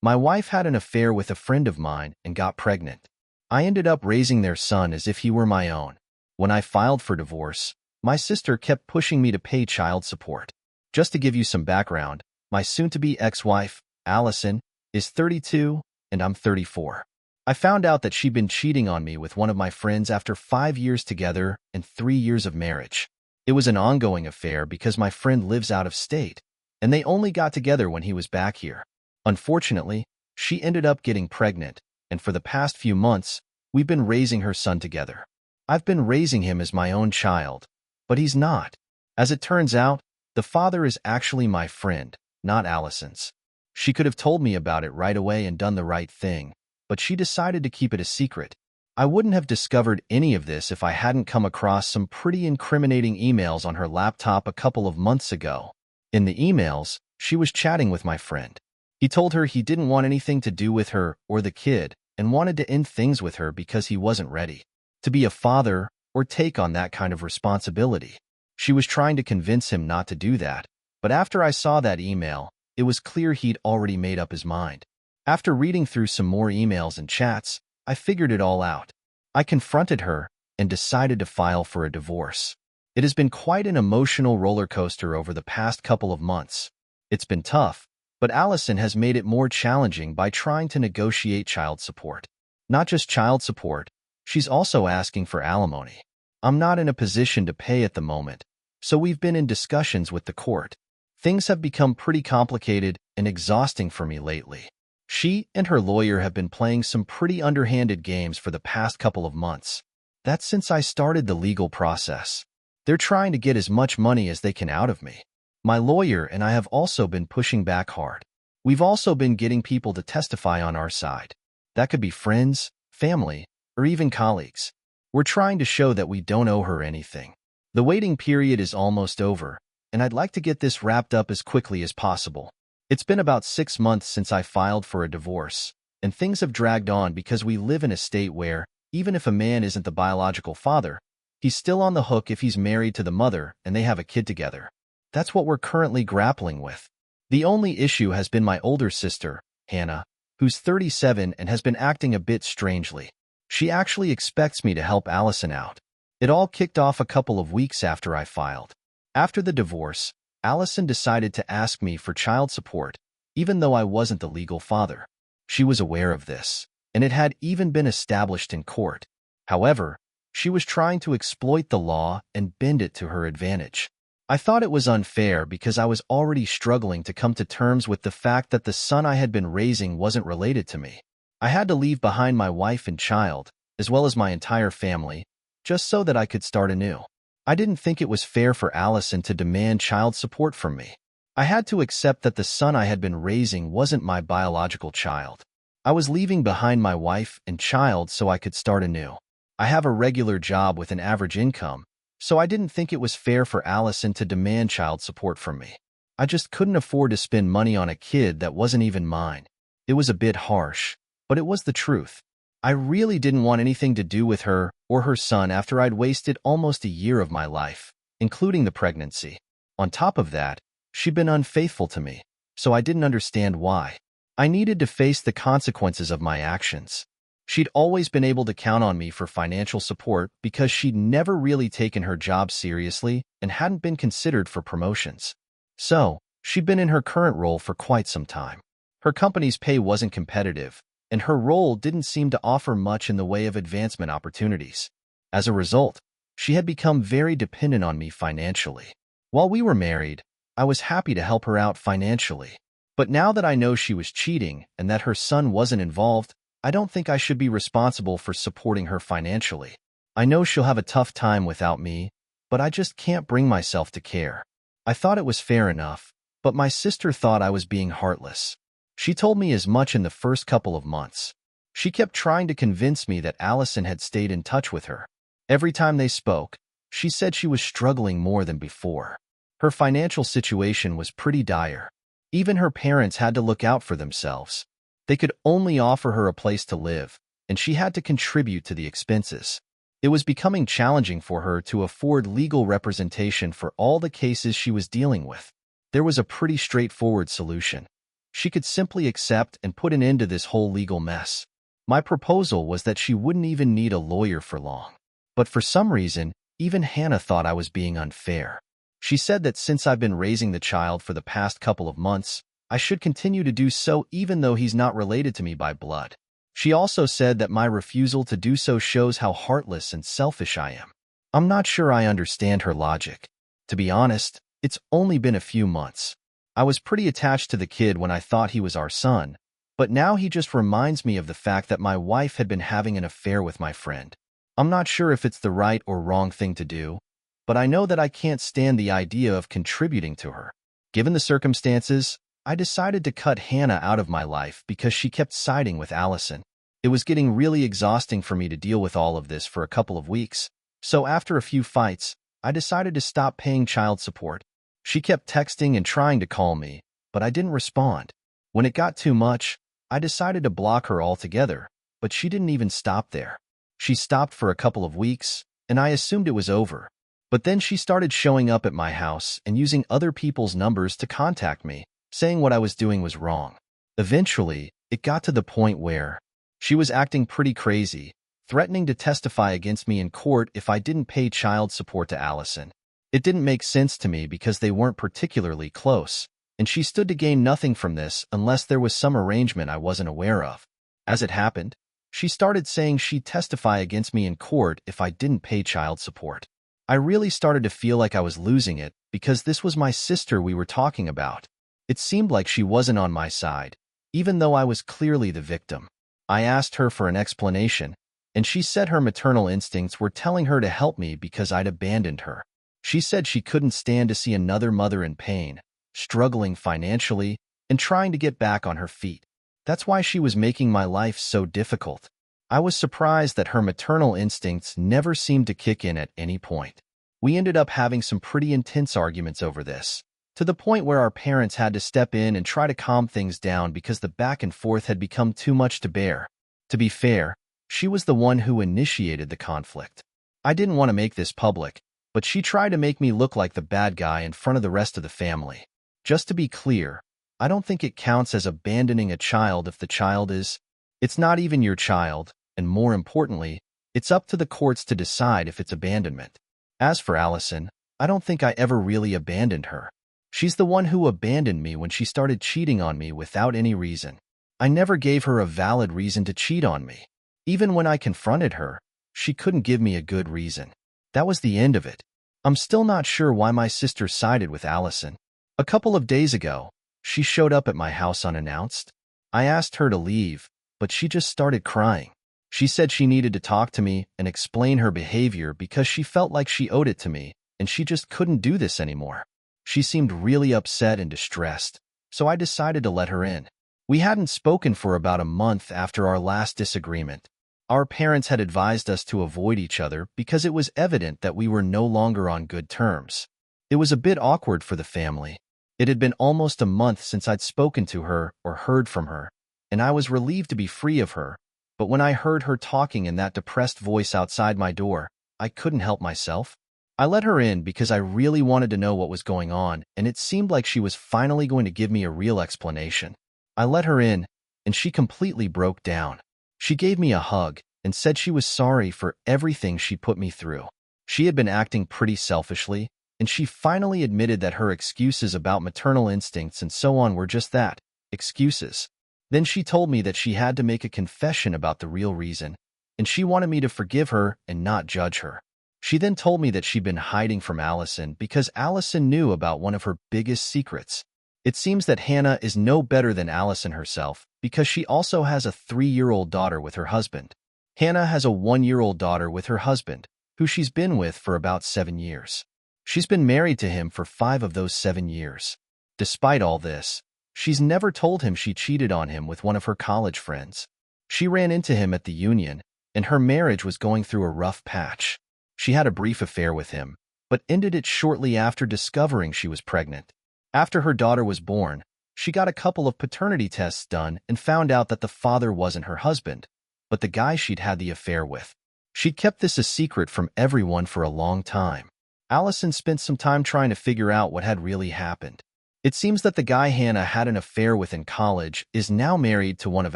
My wife had an affair with a friend of mine and got pregnant. I ended up raising their son as if he were my own. When I filed for divorce, my sister kept pushing me to pay child support. Just to give you some background, my soon-to-be ex-wife, Allison, is 32 and I'm 34. I found out that she'd been cheating on me with one of my friends after 5 years together and 3 years of marriage. It was an ongoing affair because my friend lives out of state, and they only got together when he was back here. Unfortunately, she ended up getting pregnant, and for the past few months, we've been raising her son together. I've been raising him as my own child, but he's not. As it turns out, the father is actually my friend, not Allison's. She could have told me about it right away and done the right thing, but she decided to keep it a secret. I wouldn't have discovered any of this if I hadn't come across some pretty incriminating emails on her laptop a couple of months ago. In the emails, she was chatting with my friend. He told her he didn't want anything to do with her or the kid and wanted to end things with her because he wasn't ready to be a father or take on that kind of responsibility. She was trying to convince him not to do that, but after I saw that email, it was clear he'd already made up his mind. After reading through some more emails and chats, I figured it all out. I confronted her and decided to file for a divorce. It has been quite an emotional roller coaster over the past couple of months. It's been tough, but Allison has made it more challenging by trying to negotiate child support. Not just child support, she's also asking for alimony. I'm not in a position to pay at the moment, so we've been in discussions with the court. Things have become pretty complicated and exhausting for me lately. She and her lawyer have been playing some pretty underhanded games for the past couple of months. That's since I started the legal process. They're trying to get as much money as they can out of me. My lawyer and I have also been pushing back hard. We've also been getting people to testify on our side. That could be friends, family, or even colleagues. We're trying to show that we don't owe her anything. The waiting period is almost over, and I'd like to get this wrapped up as quickly as possible. It's been about 6 months since I filed for a divorce, and things have dragged on because we live in a state where, even if a man isn't the biological father, he's still on the hook if he's married to the mother and they have a kid together. That's what we're currently grappling with. The only issue has been my older sister, Hannah, who's 37 and has been acting a bit strangely. She actually expects me to help Allison out. It all kicked off a couple of weeks after I filed. After the divorce, Allison decided to ask me for child support, even though I wasn't the legal father. She was aware of this, and it had even been established in court. However, she was trying to exploit the law and bend it to her advantage. I thought it was unfair because I was already struggling to come to terms with the fact that the son I had been raising wasn't related to me. I had to leave behind my wife and child, as well as my entire family, just so that I could start anew. I didn't think it was fair for Allison to demand child support from me. I had to accept that the son I had been raising wasn't my biological child. I was leaving behind my wife and child so I could start anew. I have a regular job with an average income, so I didn't think it was fair for Allison to demand child support from me. I just couldn't afford to spend money on a kid that wasn't even mine. It was a bit harsh, but it was the truth. I really didn't want anything to do with her or her son after I'd wasted almost a year of my life, including the pregnancy. On top of that, she'd been unfaithful to me, so I didn't understand why. I needed to face the consequences of my actions. She'd always been able to count on me for financial support because she'd never really taken her job seriously and hadn't been considered for promotions. So, she'd been in her current role for quite some time. Her company's pay wasn't competitive, and her role didn't seem to offer much in the way of advancement opportunities. As a result, she had become very dependent on me financially. While we were married, I was happy to help her out financially. But now that I know she was cheating and that her son wasn't involved, I don't think I should be responsible for supporting her financially. I know she'll have a tough time without me, but I just can't bring myself to care. I thought it was fair enough, but my sister thought I was being heartless. She told me as much in the first couple of months. She kept trying to convince me that Allison had stayed in touch with her. Every time they spoke, she said she was struggling more than before. Her financial situation was pretty dire. Even her parents had to look out for themselves. They could only offer her a place to live, and she had to contribute to the expenses. It was becoming challenging for her to afford legal representation for all the cases she was dealing with. There was a pretty straightforward solution. She could simply accept and put an end to this whole legal mess. My proposal was that she wouldn't even need a lawyer for long. But for some reason, even Hannah thought I was being unfair. She said that since I've been raising the child for the past couple of months, I should continue to do so even though he's not related to me by blood. She also said that my refusal to do so shows how heartless and selfish I am. I'm not sure I understand her logic. To be honest, it's only been a few months. I was pretty attached to the kid when I thought he was our son, but now he just reminds me of the fact that my wife had been having an affair with my friend. I'm not sure if it's the right or wrong thing to do, but I know that I can't stand the idea of contributing to her. Given the circumstances, I decided to cut Hannah out of my life because she kept siding with Allison. It was getting really exhausting for me to deal with all of this for a couple of weeks, so after a few fights, I decided to stop paying child support. She kept texting and trying to call me, but I didn't respond. When it got too much, I decided to block her altogether, but she didn't even stop there. She stopped for a couple of weeks, and I assumed it was over. But then she started showing up at my house and using other people's numbers to contact me, saying what I was doing was wrong. Eventually, it got to the point where she was acting pretty crazy, threatening to testify against me in court if I didn't pay child support to Allison. It didn't make sense to me because they weren't particularly close, and she stood to gain nothing from this unless there was some arrangement I wasn't aware of. As it happened, she started saying she'd testify against me in court if I didn't pay child support. I really started to feel like I was losing it because this was my sister we were talking about. It seemed like she wasn't on my side, even though I was clearly the victim. I asked her for an explanation, and she said her maternal instincts were telling her to help me because I'd abandoned her. She said she couldn't stand to see another mother in pain, struggling financially, and trying to get back on her feet. That's why she was making my life so difficult. I was surprised that her maternal instincts never seemed to kick in at any point. We ended up having some pretty intense arguments over this, to the point where our parents had to step in and try to calm things down because the back and forth had become too much to bear. To be fair, she was the one who initiated the conflict. I didn't want to make this public, but she tried to make me look like the bad guy in front of the rest of the family. Just to be clear, I don't think it counts as abandoning a child if the child is. It's not even your child, and more importantly, it's up to the courts to decide if it's abandonment. As for Allison, I don't think I ever really abandoned her. She's the one who abandoned me when she started cheating on me without any reason. I never gave her a valid reason to cheat on me. Even when I confronted her, she couldn't give me a good reason. That was the end of it. I'm still not sure why my sister sided with Allison. A couple of days ago, she showed up at my house unannounced. I asked her to leave, but she just started crying. She said she needed to talk to me and explain her behavior because she felt like she owed it to me, and she just couldn't do this anymore. She seemed really upset and distressed, so I decided to let her in. We hadn't spoken for about a month after our last disagreement. Our parents had advised us to avoid each other because it was evident that we were no longer on good terms. It was a bit awkward for the family. It had been almost a month since I'd spoken to her or heard from her, and I was relieved to be free of her. But when I heard her talking in that depressed voice outside my door, I couldn't help myself. I let her in because I really wanted to know what was going on, and it seemed like she was finally going to give me a real explanation. I let her in, and she completely broke down. She gave me a hug and said she was sorry for everything she put me through. She had been acting pretty selfishly, and she finally admitted that her excuses about maternal instincts and so on were just that, excuses. Then she told me that she had to make a confession about the real reason, and she wanted me to forgive her and not judge her. She then told me that she'd been hiding from Allison because Allison knew about one of her biggest secrets. It seems that Hannah is no better than Allison herself because she also has a 3-year-old daughter with her husband. Hannah has a 1-year-old daughter with her husband, who she's been with for about 7 years. She's been married to him for 5 of those 7 years. Despite all this, she's never told him she cheated on him with one of her college friends. She ran into him at the union, and her marriage was going through a rough patch. She had a brief affair with him, but ended it shortly after discovering she was pregnant. After her daughter was born, she got a couple of paternity tests done and found out that the father wasn't her husband, but the guy she'd had the affair with. She'd kept this a secret from everyone for a long time. Allison spent some time trying to figure out what had really happened. It seems that the guy Hannah had an affair with in college is now married to one of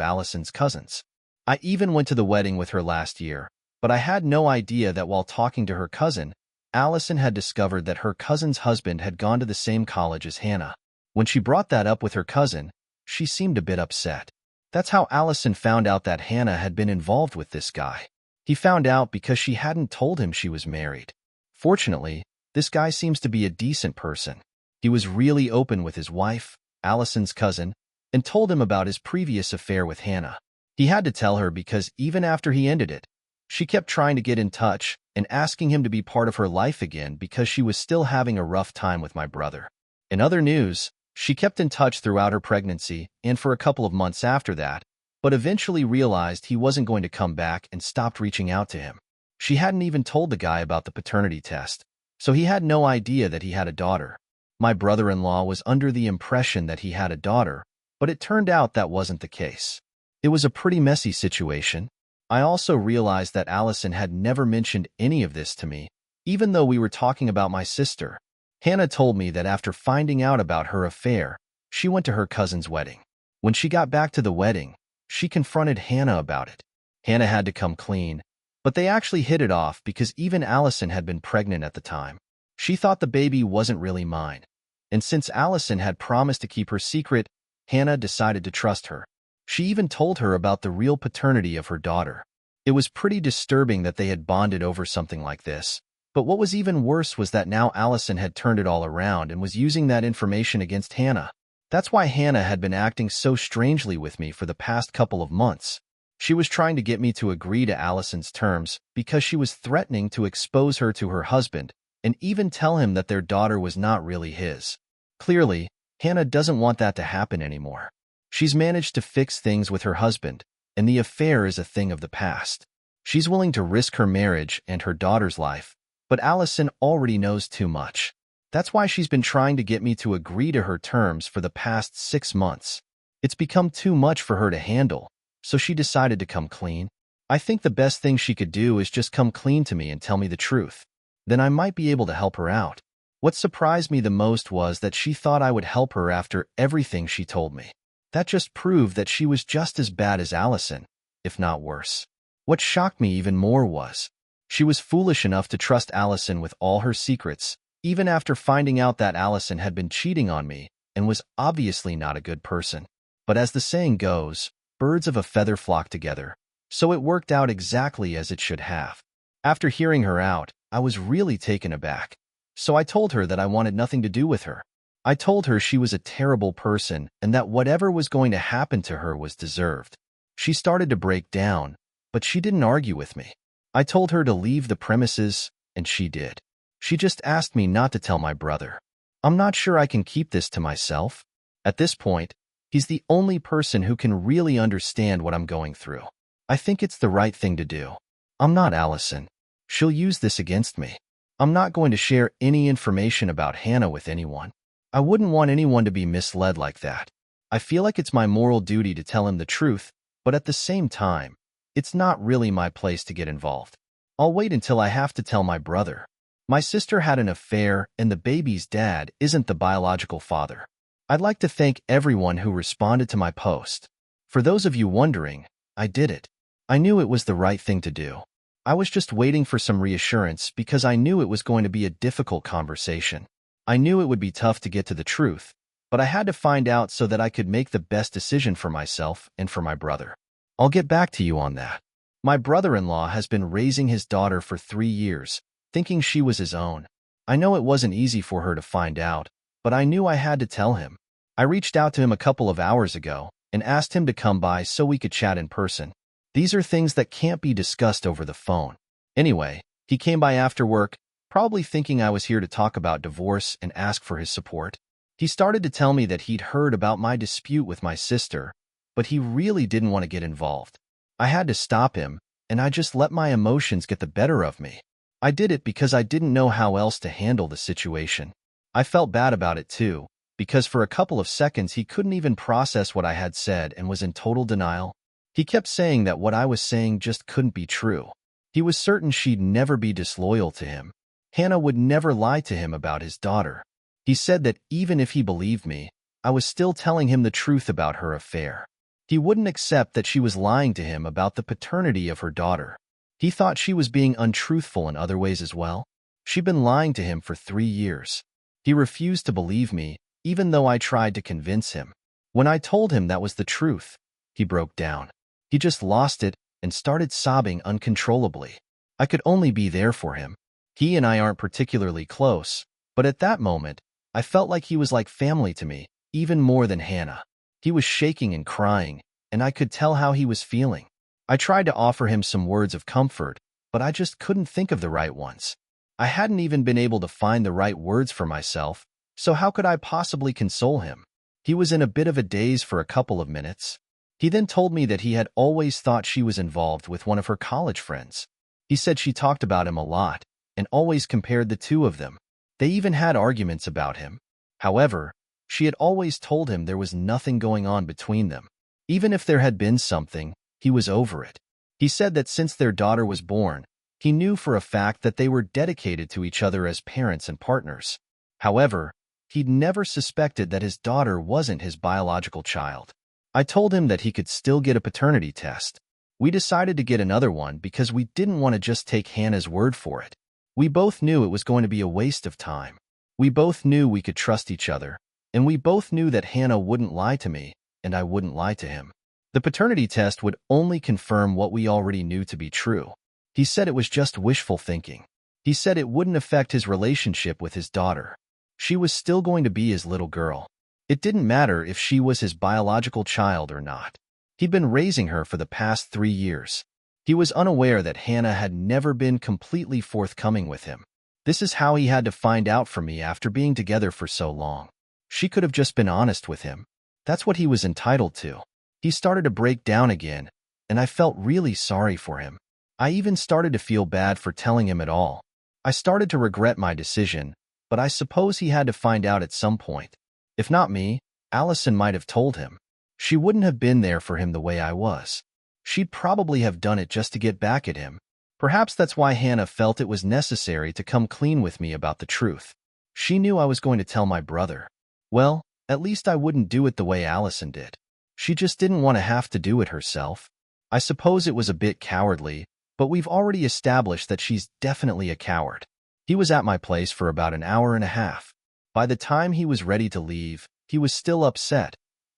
Allison's cousins. I even went to the wedding with her last year, but I had no idea that while talking to her cousin, Allison had discovered that her cousin's husband had gone to the same college as Hannah. When she brought that up with her cousin, she seemed a bit upset. That's how Allison found out that Hannah had been involved with this guy. He found out because she hadn't told him she was married. Fortunately, this guy seems to be a decent person. He was really open with his wife, Allison's cousin, and told him about his previous affair with Hannah. He had to tell her because even after he ended it, she kept trying to get in touch and asking him to be part of her life again because she was still having a rough time with my brother. In other news, she kept in touch throughout her pregnancy and for a couple of months after that, but eventually realized he wasn't going to come back and stopped reaching out to him. She hadn't even told the guy about the paternity test, so he had no idea that he had a daughter. My brother-in-law was under the impression that he had a daughter, but it turned out that wasn't the case. It was a pretty messy situation. I also realized that Allison had never mentioned any of this to me, even though we were talking about my sister. Hannah told me that after finding out about her affair, she went to her cousin's wedding. When she got back to the wedding, she confronted Hannah about it. Hannah had to come clean, but they actually hit it off because even Allison had been pregnant at the time. She thought the baby wasn't really mine, and since Allison had promised to keep her secret, Hannah decided to trust her. She even told her about the real paternity of her daughter. It was pretty disturbing that they had bonded over something like this. But what was even worse was that now Allison had turned it all around and was using that information against Hannah. That's why Hannah had been acting so strangely with me for the past couple of months. She was trying to get me to agree to Allison's terms because she was threatening to expose her to her husband and even tell him that their daughter was not really his. Clearly, Hannah doesn't want that to happen anymore. She's managed to fix things with her husband, and the affair is a thing of the past. She's willing to risk her marriage and her daughter's life, but Allison already knows too much. That's why she's been trying to get me to agree to her terms for the past 6 months. It's become too much for her to handle, so she decided to come clean. I think the best thing she could do is just come clean to me and tell me the truth. Then I might be able to help her out. What surprised me the most was that she thought I would help her after everything she told me. That just proved that she was just as bad as Allison, if not worse. What shocked me even more was, she was foolish enough to trust Allison with all her secrets, even after finding out that Allison had been cheating on me and was obviously not a good person. But as the saying goes, birds of a feather flock together, so it worked out exactly as it should have. After hearing her out, I was really taken aback. So I told her that I wanted nothing to do with her. I told her she was a terrible person and that whatever was going to happen to her was deserved. She started to break down, but she didn't argue with me. I told her to leave the premises, and she did. She just asked me not to tell my brother. I'm not sure I can keep this to myself. At this point, he's the only person who can really understand what I'm going through. I think it's the right thing to do. I'm not Allison. She'll use this against me. I'm not going to share any information about Hannah with anyone. I wouldn't want anyone to be misled like that. I feel like it's my moral duty to tell him the truth, but at the same time, it's not really my place to get involved. I'll wait until I have to tell my brother. My sister had an affair, and the baby's dad isn't the biological father. I'd like to thank everyone who responded to my post. For those of you wondering, I did it. I knew it was the right thing to do. I was just waiting for some reassurance because I knew it was going to be a difficult conversation. I knew it would be tough to get to the truth, but I had to find out so that I could make the best decision for myself and for my brother. I'll get back to you on that. My brother-in-law has been raising his daughter for 3 years, thinking she was his own. I know it wasn't easy for her to find out, but I knew I had to tell him. I reached out to him a couple of hours ago and asked him to come by so we could chat in person. These are things that can't be discussed over the phone. Anyway, he came by after work, probably thinking I was here to talk about divorce and ask for his support. He started to tell me that he'd heard about my dispute with my sister, but he really didn't want to get involved. I had to stop him, and I just let my emotions get the better of me. I did it because I didn't know how else to handle the situation. I felt bad about it too, because for a couple of seconds he couldn't even process what I had said and was in total denial. He kept saying that what I was saying just couldn't be true. He was certain she'd never be disloyal to him. Hannah would never lie to him about his daughter. He said that even if he believed me, I was still telling him the truth about her affair. He wouldn't accept that she was lying to him about the paternity of her daughter. He thought she was being untruthful in other ways as well. She'd been lying to him for 3 years. He refused to believe me, even though I tried to convince him. When I told him that was the truth, he broke down. He just lost it and started sobbing uncontrollably. I could only be there for him. He and I aren't particularly close, but at that moment, I felt like he was like family to me, even more than Hannah. He was shaking and crying, and I could tell how he was feeling. I tried to offer him some words of comfort, but I just couldn't think of the right ones. I hadn't even been able to find the right words for myself, so how could I possibly console him? He was in a bit of a daze for a couple of minutes. He then told me that he had always thought she was involved with one of her college friends. He said she talked about him a lot and always compared the two of them. They even had arguments about him. However, she had always told him there was nothing going on between them. Even if there had been something, he was over it. He said that since their daughter was born, he knew for a fact that they were dedicated to each other as parents and partners. However, he'd never suspected that his daughter wasn't his biological child. I told him that he could still get a paternity test. We decided to get another one because we didn't want to just take Hannah's word for it. We both knew it was going to be a waste of time. We both knew we could trust each other, and we both knew that Hannah wouldn't lie to me, and I wouldn't lie to him. The paternity test would only confirm what we already knew to be true. He said it was just wishful thinking. He said it wouldn't affect his relationship with his daughter. She was still going to be his little girl. It didn't matter if she was his biological child or not. He'd been raising her for the past 3 years. He was unaware that Hannah had never been completely forthcoming with him. This is how he had to find out from me after being together for so long. She could have just been honest with him. That's what he was entitled to. He started to break down again, and I felt really sorry for him. I even started to feel bad for telling him at all. I started to regret my decision, but I suppose he had to find out at some point. If not me, Allison might have told him. She wouldn't have been there for him the way I was. She'd probably have done it just to get back at him. Perhaps that's why Hannah felt it was necessary to come clean with me about the truth. She knew I was going to tell my brother. Well, at least I wouldn't do it the way Allison did. She just didn't want to have to do it herself. I suppose it was a bit cowardly, but we've already established that she's definitely a coward. He was at my place for about an hour and a half. By the time he was ready to leave, he was still upset,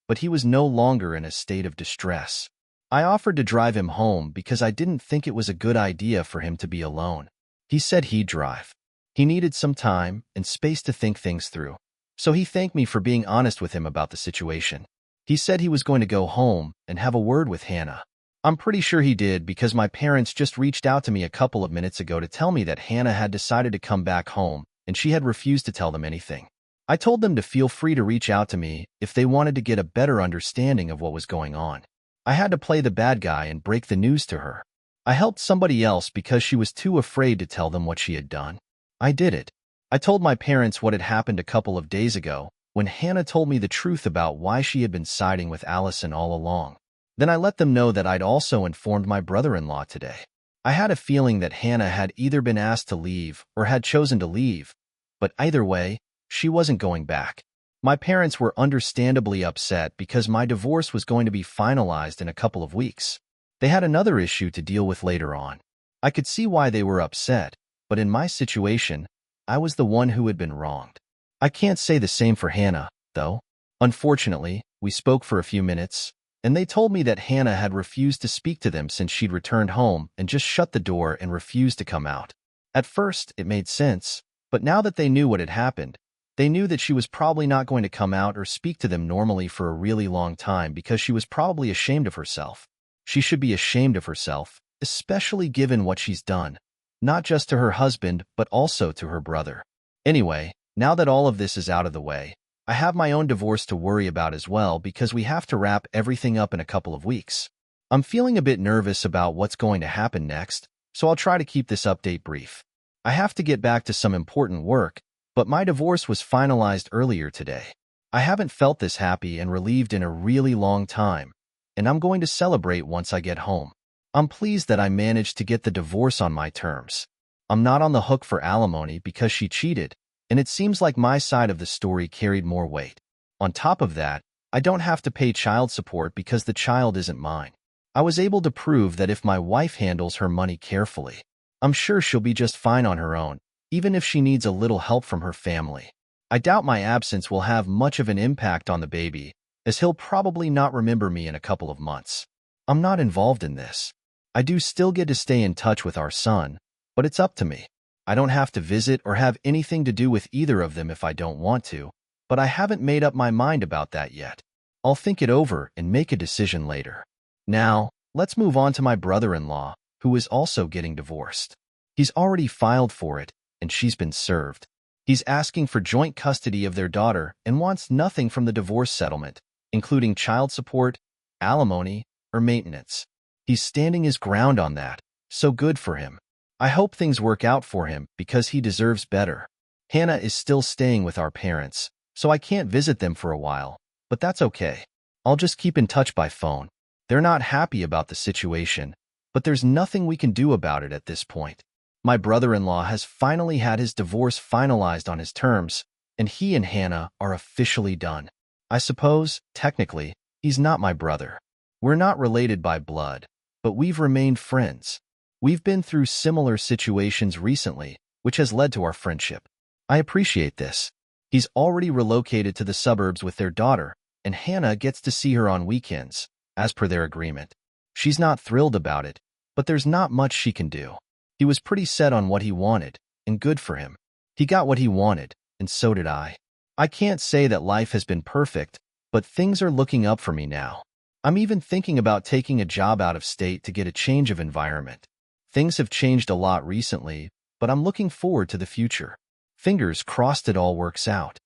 but he was no longer in a state of distress. I offered to drive him home because I didn't think it was a good idea for him to be alone. He said he'd drive. He needed some time and space to think things through, so he thanked me for being honest with him about the situation. He said he was going to go home and have a word with Hannah. I'm pretty sure he did because my parents just reached out to me a couple of minutes ago to tell me that Hannah had decided to come back home and she had refused to tell them anything. I told them to feel free to reach out to me if they wanted to get a better understanding of what was going on. I had to play the bad guy and break the news to her. I helped somebody else because she was too afraid to tell them what she had done. I did it. I told my parents what had happened a couple of days ago when Hannah told me the truth about why she had been siding with Allison all along. Then I let them know that I'd also informed my brother-in-law today. I had a feeling that Hannah had either been asked to leave or had chosen to leave, but either way, she wasn't going back. My parents were understandably upset because my divorce was going to be finalized in a couple of weeks. They had another issue to deal with later on. I could see why they were upset, but in my situation, I was the one who had been wronged. I can't say the same for Hannah, though. Unfortunately, we spoke for a few minutes, and they told me that Hannah had refused to speak to them since she'd returned home and just shut the door and refused to come out. At first, it made sense, but now that they knew what had happened, they knew that she was probably not going to come out or speak to them normally for a really long time because she was probably ashamed of herself. She should be ashamed of herself, especially given what she's done, not just to her husband, but also to her brother. Anyway, now that all of this is out of the way, I have my own divorce to worry about as well because we have to wrap everything up in a couple of weeks. I'm feeling a bit nervous about what's going to happen next, so I'll try to keep this update brief. I have to get back to some important work, but my divorce was finalized earlier today. I haven't felt this happy and relieved in a really long time, and I'm going to celebrate once I get home. I'm pleased that I managed to get the divorce on my terms. I'm not on the hook for alimony because she cheated, and it seems like my side of the story carried more weight. On top of that, I don't have to pay child support because the child isn't mine. I was able to prove that if my wife handles her money carefully, I'm sure she'll be just fine on her own, even if she needs a little help from her family. I doubt my absence will have much of an impact on the baby, as he'll probably not remember me in a couple of months. I'm not involved in this. I do still get to stay in touch with our son, but it's up to me. I don't have to visit or have anything to do with either of them if I don't want to, but I haven't made up my mind about that yet. I'll think it over and make a decision later. Now, let's move on to my brother-in-law, who is also getting divorced. He's already filed for it, and she's been served. He's asking for joint custody of their daughter and wants nothing from the divorce settlement, including child support, alimony, or maintenance. He's standing his ground on that, so good for him. I hope things work out for him because he deserves better. Hannah is still staying with our parents, so I can't visit them for a while, but that's okay. I'll just keep in touch by phone. They're not happy about the situation, but there's nothing we can do about it at this point. My brother-in-law has finally had his divorce finalized on his terms, and he and Hannah are officially done. I suppose, technically, he's not my brother. We're not related by blood, but we've remained friends. We've been through similar situations recently, which has led to our friendship. I appreciate this. He's already relocated to the suburbs with their daughter, and Hannah gets to see her on weekends, as per their agreement. She's not thrilled about it, but there's not much she can do. He was pretty set on what he wanted, and good for him. He got what he wanted, and so did I. I can't say that life has been perfect, but things are looking up for me now. I'm even thinking about taking a job out of state to get a change of environment. Things have changed a lot recently, but I'm looking forward to the future. Fingers crossed it all works out.